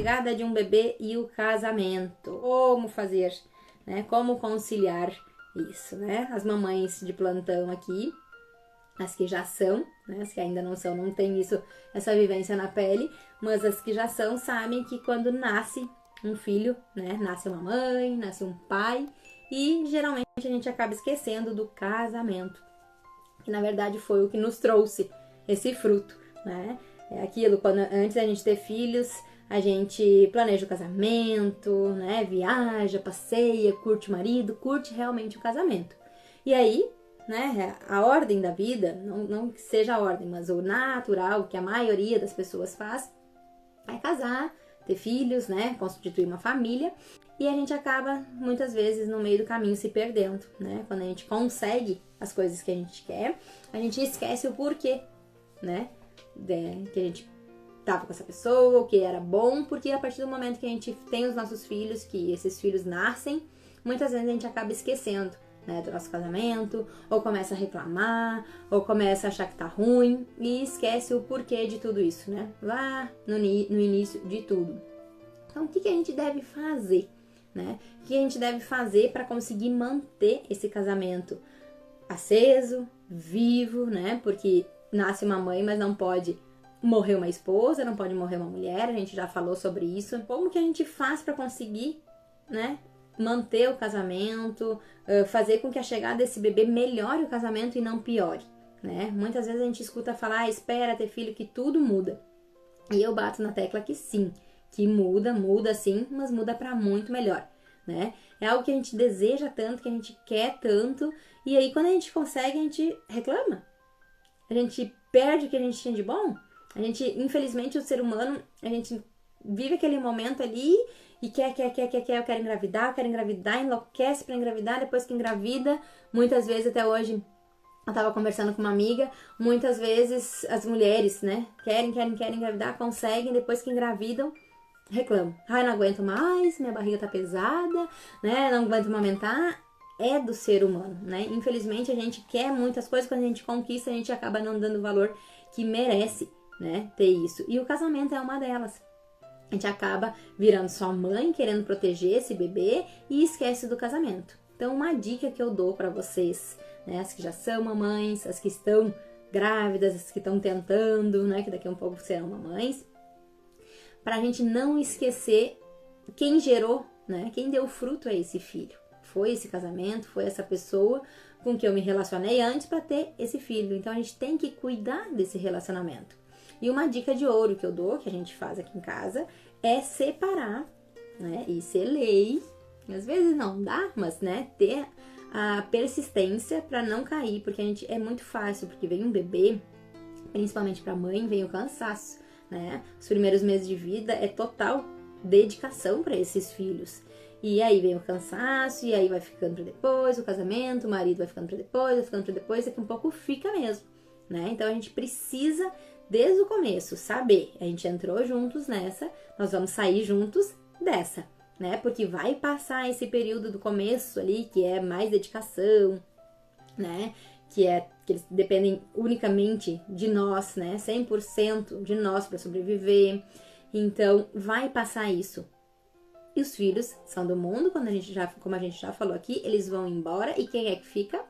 chegada de um bebê e o casamento. Como fazer, né? Como conciliar isso, né? As mamães de plantão aqui, as que já são, né? As que ainda não são, não tem essa vivência na pele, mas as que já são sabem que quando nasce um filho, né? Nasce uma mãe, nasce um pai e geralmente a gente acaba esquecendo do casamento, que na verdade foi o que nos trouxe esse fruto, né? É aquilo, quando antes da gente ter filhos, a gente planeja o casamento, né? Viaja, passeia, curte o marido, curte realmente o casamento. E aí, né, a ordem da vida, não que seja a ordem, mas o natural que a maioria das pessoas faz, é casar, ter filhos, né, constituir uma família, e a gente acaba muitas vezes no meio do caminho se perdendo, né? Quando a gente consegue as coisas que a gente quer, a gente esquece o porquê, né, que a gente tava com essa pessoa, o que era bom, porque a partir do momento que a gente tem os nossos filhos, que esses filhos nascem, muitas vezes a gente acaba esquecendo, né, do nosso casamento, ou começa a reclamar, ou começa a achar que tá ruim, e esquece o porquê de tudo isso, né, lá no início de tudo. Então, o que a gente deve fazer, né? O que a gente deve fazer para conseguir manter esse casamento aceso, vivo, né? Porque nasce uma mãe, mas não pode morrer uma esposa, não pode morrer uma mulher, a gente já falou sobre isso. Como que a gente faz para conseguir, né, manter o casamento, fazer com que a chegada desse bebê melhore o casamento e não piore, né? Muitas vezes a gente escuta falar, espera ter filho que tudo muda. E eu bato na tecla que sim, que muda sim, mas muda para muito melhor, né? É algo que a gente deseja tanto, que a gente quer tanto, e aí quando a gente consegue, a gente reclama. A gente perde o que a gente tinha de bom. A gente, infelizmente, o ser humano, a gente vive aquele momento ali e quer, eu quero engravidar, enlouquece pra engravidar, depois que engravida, muitas vezes até hoje, eu tava conversando com uma amiga, muitas vezes as mulheres, né, querem engravidar, conseguem, depois que engravidam, reclamam. Ai, não aguento mais, minha barriga tá pesada, né, não aguento amamentar. É do ser humano, né? Infelizmente a gente quer muitas coisas, quando a gente conquista, a gente acaba não dando o valor que merece, né, ter isso. E o casamento é uma delas. A gente acaba virando só mãe, querendo proteger esse bebê e esquece do casamento. Então, uma dica que eu dou para vocês, né, as que já são mamães, as que estão grávidas, as que estão tentando, né, que daqui a um pouco serão mamães, pra gente não esquecer quem gerou, né, quem deu fruto a esse filho. Foi esse casamento, foi essa pessoa com que eu me relacionei antes para ter esse filho. Então, a gente tem que cuidar desse relacionamento. E uma dica de ouro que eu dou, que a gente faz aqui em casa, é separar, né? Isso é lei. Às vezes não dá, mas, né, ter a persistência para não cair, porque a gente é muito fácil, porque vem um bebê, principalmente para a mãe, vem o cansaço, né? Os primeiros meses de vida é total dedicação para esses filhos. E aí vem o cansaço, e aí vai ficando para depois, o casamento, o marido vai ficando para depois, daqui um pouco fica mesmo, né? Então a gente precisa, desde o começo, saber, a gente entrou juntos nessa, nós vamos sair juntos dessa, né? Porque vai passar esse período do começo ali, que é mais dedicação, né? Que eles dependem unicamente de nós, né? 100% de nós para sobreviver. Então, vai passar isso. E os filhos são do mundo, como a gente já falou aqui, eles vão embora. E quem é que fica?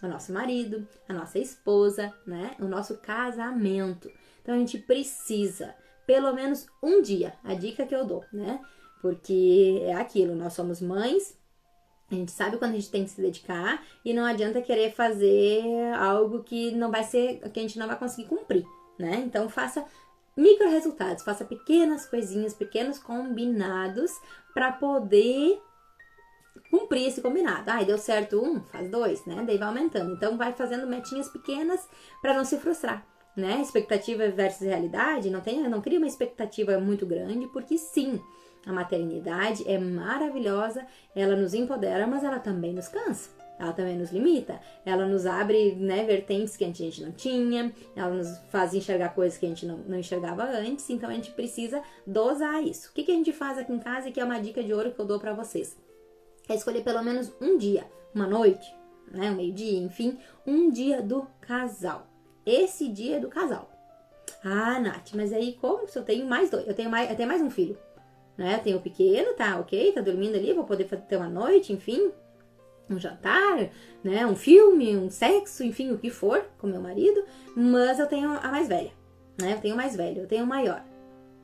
O nosso marido, a nossa esposa, né? O nosso casamento. Então, a gente precisa, pelo menos um dia, a dica que eu dou, né? Porque é aquilo, nós somos mães, a gente sabe quando a gente tem que se dedicar e não adianta querer fazer algo que não vai ser, que a gente não vai conseguir cumprir, né? Então, faça micro resultados, faça pequenas coisinhas, pequenos combinados para poder cumprir esse combinado. Ah, deu certo um, faz dois, né? Daí vai aumentando. Então, vai fazendo metinhas pequenas para não se frustrar, né? Expectativa versus realidade, não cria uma expectativa muito grande, porque sim, a maternidade é maravilhosa, ela nos empodera, mas ela também nos cansa. Ela também nos limita, ela nos abre, né, vertentes que a gente não tinha, ela nos faz enxergar coisas que a gente não enxergava antes, então a gente precisa dosar isso. O que a gente faz aqui em casa, que é uma dica de ouro que eu dou pra vocês? É escolher pelo menos um dia, uma noite, né, um meio-dia, enfim, um dia do casal. Esse dia é do casal. Ah, Nath, mas aí como se eu tenho mais dois? Eu tenho mais um filho. né? Eu tenho o pequeno, tá ok, tá dormindo ali, vou poder ter uma noite, enfim, um jantar, né? Um filme, um sexo, enfim, o que for com meu marido, mas eu tenho a mais velha, né? Eu tenho o mais velho, eu tenho o maior.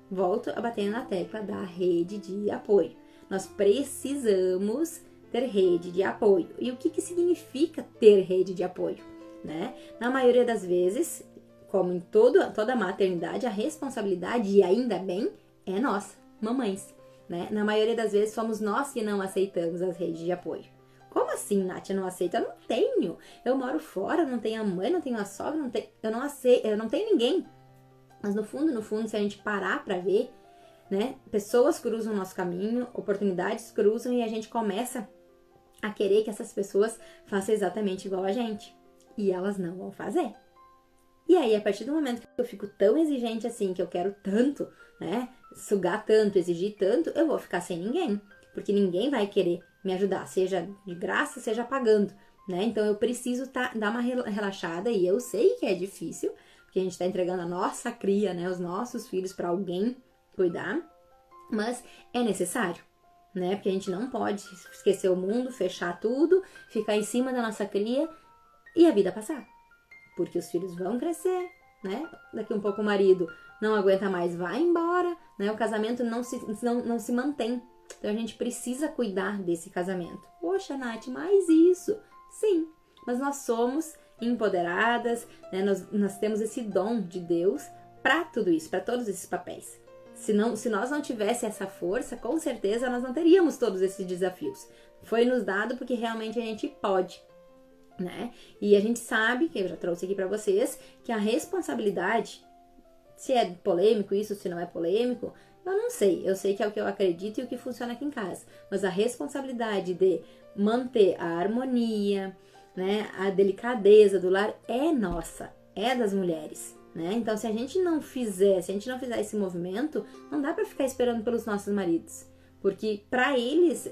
Volto a bater na tecla da rede de apoio. Nós precisamos ter rede de apoio. E o que significa ter rede de apoio, né? Na maioria das vezes, como em toda maternidade, a responsabilidade, e ainda bem, é nossa, mamães, né? Na maioria das vezes, somos nós que não aceitamos as redes de apoio. Como assim, Nath, eu não aceito? Eu não tenho. Eu moro fora, não tenho a mãe, não tenho a sogra, eu não tenho ninguém. Mas no fundo, se a gente parar pra ver, né? Pessoas cruzam o nosso caminho, oportunidades cruzam e a gente começa a querer que essas pessoas façam exatamente igual a gente. E elas não vão fazer. E aí, a partir do momento que eu fico tão exigente assim, que eu quero tanto, né? Sugar tanto, exigir tanto, eu vou ficar sem ninguém. Porque ninguém vai querer me ajudar, seja de graça, seja pagando, né? Então, eu preciso dar uma relaxada e eu sei que é difícil, porque a gente tá entregando a nossa cria, né? Os nossos filhos para alguém cuidar, mas é necessário, né? Porque a gente não pode esquecer o mundo, fechar tudo, ficar em cima da nossa cria e a vida passar. Porque os filhos vão crescer, né? Daqui um pouco o marido não aguenta mais, vai embora, né? O casamento não se mantém. Então a gente precisa cuidar desse casamento. Poxa, Nath, mas isso? Sim, mas nós somos empoderadas, né? Nós temos esse dom de Deus para tudo isso, para todos esses papéis. Se nós não tivéssemos essa força, com certeza nós não teríamos todos esses desafios. Foi nos dado porque realmente a gente pode, né? E a gente sabe, que eu já trouxe aqui para vocês, que a responsabilidade, se é polêmico isso, se não é polêmico, eu não sei. Eu sei que é o que eu acredito e o que funciona aqui em casa. Mas a responsabilidade de manter a harmonia, né, a delicadeza do lar é nossa, é das mulheres, né? Então, se a gente não fizer esse movimento, não dá para ficar esperando pelos nossos maridos, porque para eles,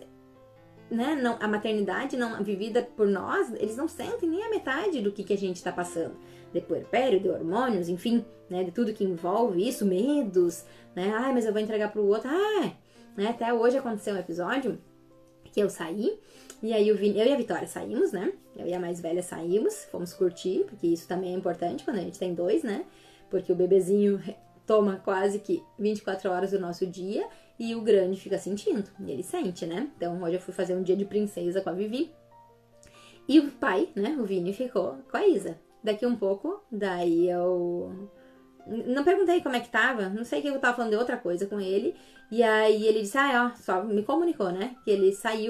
né, a maternidade não vivida por nós, eles não sentem nem a metade do que a gente está passando, de puerpério, de hormônios, enfim, né, de tudo que envolve isso, medos, né? Ai, mas eu vou entregar pro outro. Né? Até hoje aconteceu um episódio que eu saí, e aí eu e a Vitória saímos, né? Eu e a mais velha saímos, fomos curtir, porque isso também é importante quando a gente tem dois, né? Porque o bebezinho toma quase que 24 horas do nosso dia e o grande fica sentindo, e ele sente, né? Então hoje eu fui fazer um dia de princesa com a Vivi, e o pai, né, o Vini, ficou com a Isa. Daqui um pouco, daí eu não perguntei como é que tava, não sei que eu tava falando de outra coisa com ele. E aí ele disse, só me comunicou, né? Que ele saí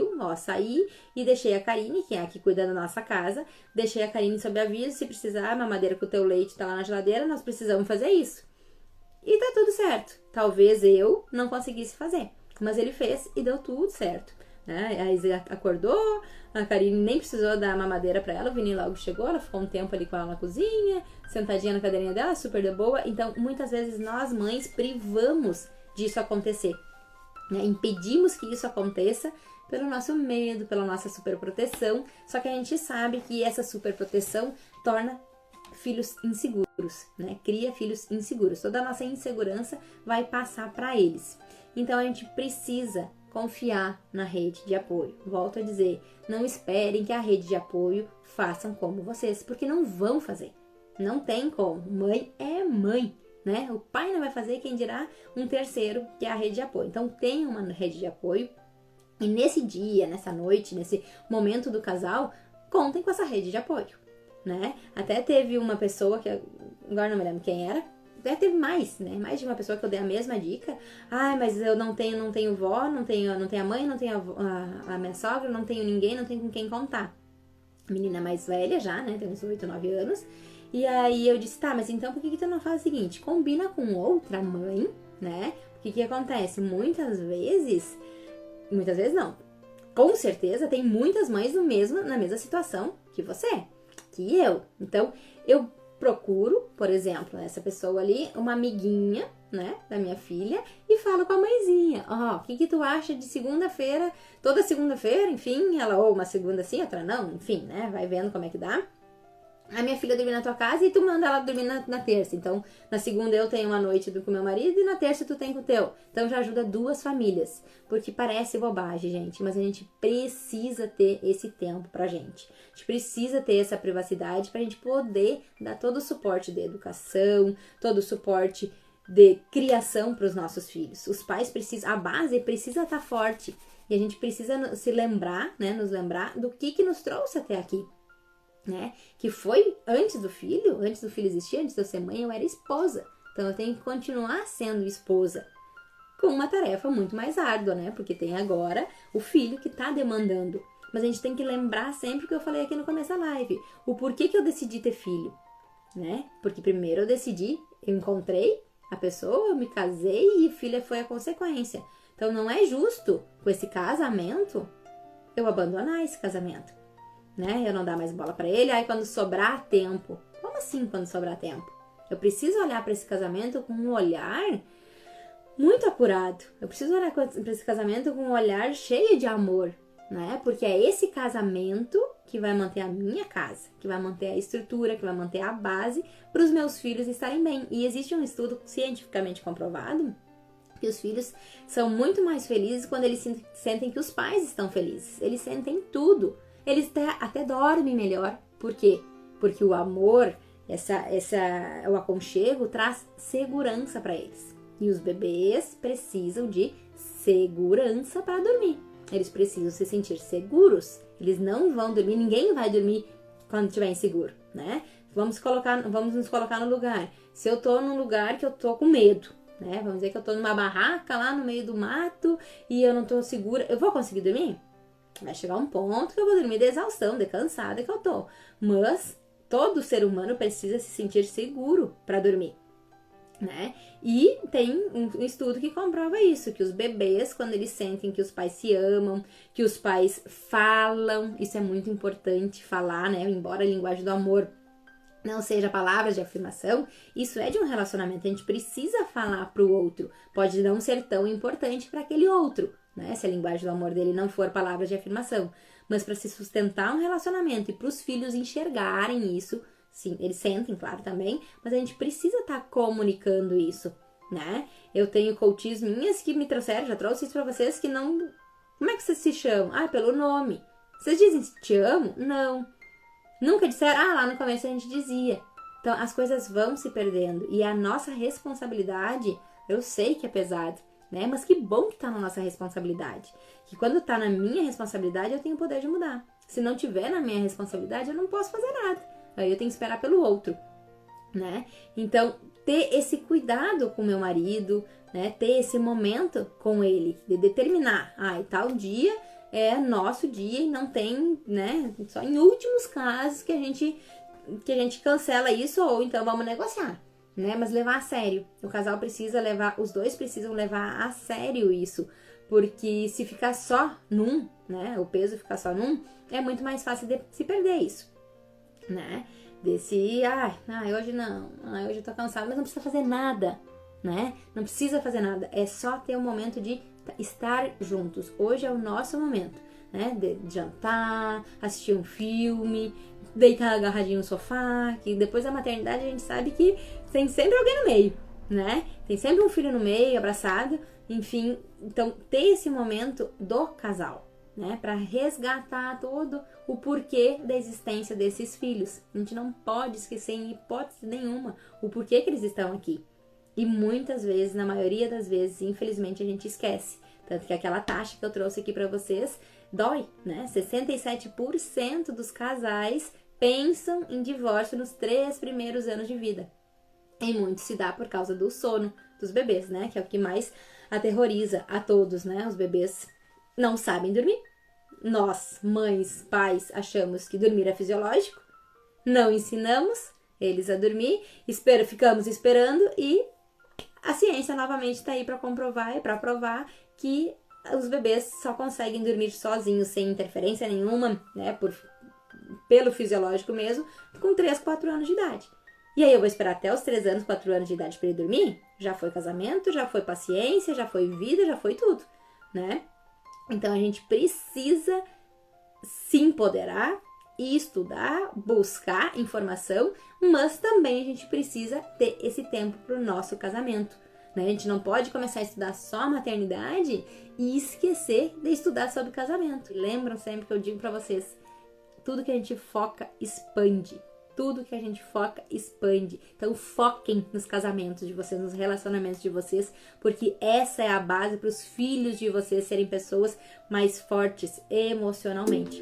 e deixei a Karine, que é a que cuida da nossa casa, deixei a Karine sob aviso, se precisar, mamadeira com o teu leite tá lá na geladeira, nós precisamos fazer isso. E tá tudo certo. Talvez eu não conseguisse fazer, mas ele fez e deu tudo certo, né? A Isa acordou, a Karine nem precisou dar mamadeira pra ela, o Vini logo chegou, ela ficou um tempo ali com ela na cozinha, sentadinha na cadeirinha dela, super de boa. Então, muitas vezes nós mães privamos disso acontecer, né? Impedimos que isso aconteça pelo nosso medo, pela nossa superproteção. Só que a gente sabe que essa superproteção torna filhos inseguros, né? Cria filhos inseguros. Toda a nossa insegurança vai passar para eles. Então a gente precisa confiar na rede de apoio. Volto a dizer, não esperem que a rede de apoio façam como vocês, porque não vão fazer. Não tem como. Mãe é mãe, né? O pai não vai fazer, quem dirá um terceiro, que é a rede de apoio. Então tem uma rede de apoio e nesse dia, nessa noite, nesse momento do casal, contem com essa rede de apoio, né? Até teve uma pessoa, que agora não me lembro quem era, até teve mais, né? Mais de uma pessoa que eu dei a mesma dica. Mas eu não tenho vó, não tenho a mãe, não tenho a minha sogra, não tenho ninguém, não tenho com quem contar. Menina mais velha já, né? Tem uns 8, 9 anos. E aí eu disse, tá, mas então por que tu não faz o seguinte? Combina com outra mãe, né? Porque o que acontece? Muitas vezes não. Com certeza tem muitas mães na mesma situação que você, que eu. Então, eu procuro, por exemplo, essa pessoa ali, uma amiguinha, né, da minha filha, e falo com a mãezinha, o que tu acha de segunda-feira, toda segunda-feira, enfim, ela ou uma segunda sim, outra não, enfim, né, vai vendo como é que dá. a minha filha dormir na tua casa e tu manda ela dormir na terça. Então, na segunda eu tenho uma noite com meu marido e na terça tu tem com o teu. Então, já ajuda 2 famílias. Porque parece bobagem, gente, mas a gente precisa ter esse tempo pra gente. A gente precisa ter essa privacidade pra gente poder dar todo o suporte de educação, todo o suporte de criação para os nossos filhos. Os pais precisam, a base precisa estar forte. E a gente precisa se lembrar, né, nos lembrar do que nos trouxe até aqui. Né? Que foi antes do filho existir, antes de eu ser mãe, eu era esposa. Então eu tenho que continuar sendo esposa com uma tarefa muito mais árdua, né? Porque tem agora o filho que tá demandando. Mas a gente tem que lembrar sempre o que eu falei aqui no começo da live. O porquê que eu decidi ter filho, né? Porque primeiro eu decidi, eu encontrei a pessoa, eu me casei e filha foi a consequência. Então não é justo com esse casamento eu abandonar esse casamento. Né? Eu não dar mais bola pra ele, aí quando sobrar tempo. Como assim quando sobrar tempo? Eu preciso olhar pra esse casamento com um olhar muito apurado. Eu preciso olhar pra esse casamento com um olhar cheio de amor, né? Porque é esse casamento que vai manter a minha casa, que vai manter a estrutura, que vai manter a base para os meus filhos estarem bem. E existe um estudo cientificamente comprovado que os filhos são muito mais felizes quando eles sentem que os pais estão felizes. Eles sentem tudo. Eles até dormem melhor. Por quê? Porque o amor, o aconchego traz segurança para eles. E os bebês precisam de segurança para dormir. Eles precisam se sentir seguros. Eles não vão dormir, ninguém vai dormir quando estiver inseguro, né? Vamos nos colocar no lugar. Se eu tô num lugar que eu tô com medo, né? Vamos dizer que eu tô numa barraca lá no meio do mato e eu não tô segura, eu vou conseguir dormir? Vai chegar um ponto que eu vou dormir de exaustão, de cansada que eu tô. Mas todo ser humano precisa se sentir seguro para dormir, né? E tem um estudo que comprova isso, que os bebês, quando eles sentem que os pais se amam, que os pais falam, isso é muito importante falar, né? Embora a linguagem do amor não seja palavras de afirmação, isso é de um relacionamento, a gente precisa falar pro outro, pode não ser tão importante para aquele outro, né? Se a linguagem do amor dele não for palavras de afirmação, mas para se sustentar um relacionamento e para os filhos enxergarem isso, sim, eles sentem, claro, também, mas a gente precisa estar comunicando isso, né? Eu tenho coaches minhas que me trouxeram, já trouxe isso pra vocês, que não... Como é que vocês se chamam? Ah, pelo nome. Vocês dizem te amo? Não. Nunca disseram? Ah, lá no começo a gente dizia. Então, as coisas vão se perdendo. E a nossa responsabilidade, eu sei que é pesado, né? Mas que bom que tá na nossa responsabilidade. Que quando tá na minha responsabilidade, eu tenho o poder de mudar. Se não tiver na minha responsabilidade, eu não posso fazer nada. Aí eu tenho que esperar pelo outro, né? Então, ter esse cuidado com meu marido, né? Ter esse momento com ele, de determinar, e tal dia é nosso dia e não tem, né? Só em últimos casos que a gente cancela isso ou então vamos negociar, né? Mas levar a sério. O casal precisa levar, os dois precisam levar a sério isso, porque se ficar só num, né? O peso ficar só num, é muito mais fácil de se perder isso, né? Desse, hoje não, hoje eu tô cansada, mas não precisa fazer nada, né? Não precisa fazer nada, é só ter um momento de estar juntos. Hoje é o nosso momento, né? De jantar, assistir um filme, deitar agarradinho no sofá, que depois da maternidade a gente sabe que tem sempre alguém no meio, né? Tem sempre um filho no meio, abraçado, enfim. Então, ter esse momento do casal, né? Para resgatar todo o porquê da existência desses filhos. A gente não pode esquecer em hipótese nenhuma o porquê que eles estão aqui. E muitas vezes, na maioria das vezes, infelizmente, a gente esquece. Tanto que aquela taxa que eu trouxe aqui para vocês dói, né? 67% dos casais pensam em divórcio nos 3 primeiros anos de vida. E muito se dá por causa do sono dos bebês, né? Que é o que mais aterroriza a todos, né? Os bebês não sabem dormir. Nós, mães, pais, achamos que dormir é fisiológico. Não ensinamos eles a dormir. Ficamos esperando e a ciência novamente está aí para comprovar e para provar que os bebês só conseguem dormir sozinhos, sem interferência nenhuma, né? Pelo fisiológico mesmo, com 3, 4 anos de idade. E aí eu vou esperar até os 3 anos, 4 anos de idade para ele dormir? Já foi casamento, já foi paciência, já foi vida, já foi tudo, né? Então a gente precisa se empoderar, estudar, buscar informação, mas também a gente precisa ter esse tempo para o nosso casamento, né? A gente não pode começar a estudar só a maternidade e esquecer de estudar sobre casamento. E lembram sempre que eu digo para vocês, tudo que a gente foca, expande. Tudo que a gente foca, expande. Então, foquem nos casamentos de vocês, nos relacionamentos de vocês, porque essa é a base para os filhos de vocês serem pessoas mais fortes emocionalmente.